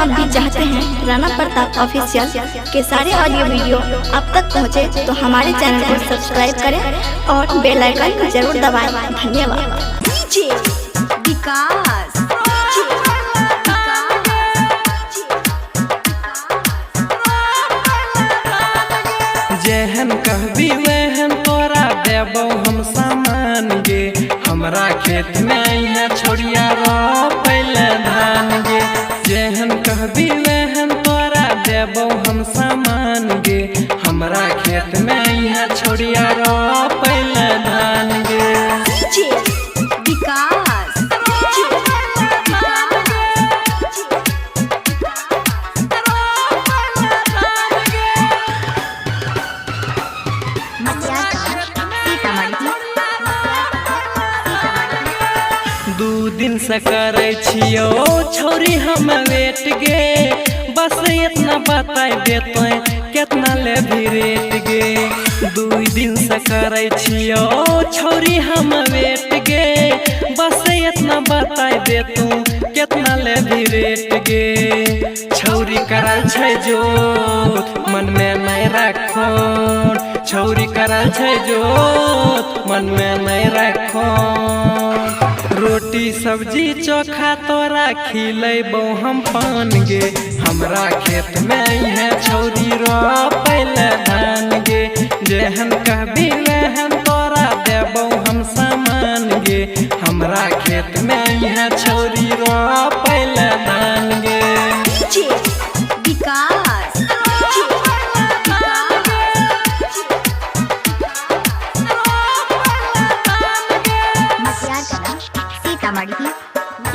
आप भी चाहते हैं राणा प्रताप ऑफिशियल के सारे ऑडियो वीडियो आप तक पहुंचे, तो हमारे चैनल को सब्सक्राइब करें और बेल आइकन जरूर दबाएं। धन्यवाद। विकास जेहन कहबी वहन तोरा देबो हम सामान गे। हमरा खेत में यहाँ छोड़िया पहले धान गे। जेहन कहबी वहन तोरा देबो हम सामान गे। हमरा खेत में यहाँ छोड़िया पहले धान गे। विकास दू दिन से करे छियो छोरी हम वेट गे। बस इतना बता देते कितना ले भी रेट गे। 2 दिन से करे छियो छोरी हम वेट गे। बस इतना बता देतू कितना ले भी रेट गे। छौरी करल छै जो मन में नहीं रखो। छौरी करल छै जो मन में नहीं रखो। रोटी सब्जी चोखा तोरा खिलेबो हम पान गे। हमरा खेत में है छौरी पहले धान गे। जेहन कहबी वहन तोरा देबो हम सामान गे। हमरा खेत में है छौरी पहले धान गे। विकास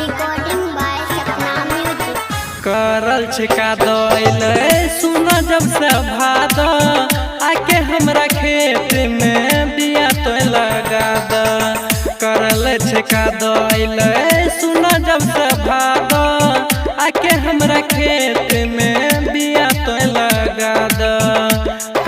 रिकॉर्डिंग बाय सपना म्यूजिक। करल छिका दौले सुना जब से भादा। आके हमरा खेत में बिया तो लगा द। करल छिका दौले सुना जब से भादा। आके हमरा खेत में बिया तो लगा द।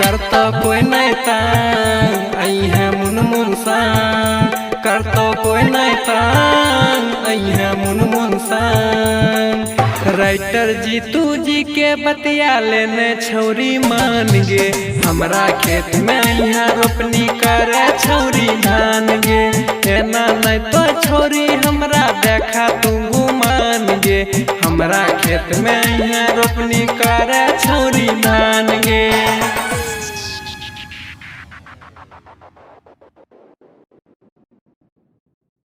करतो कोई नहीं तांग आई है मुन सांग। करतो कोई नहीं तांग आई है मुन सांग। राइटर जीतू जी के बतिया लेने छौरी मान गे। हमरा खेत में यहाँ रोपनी करे छौरी धान गे। एना नहीं तो छौरी हमरा देखा तू गुमान गे। हमरा खेत में यहाँ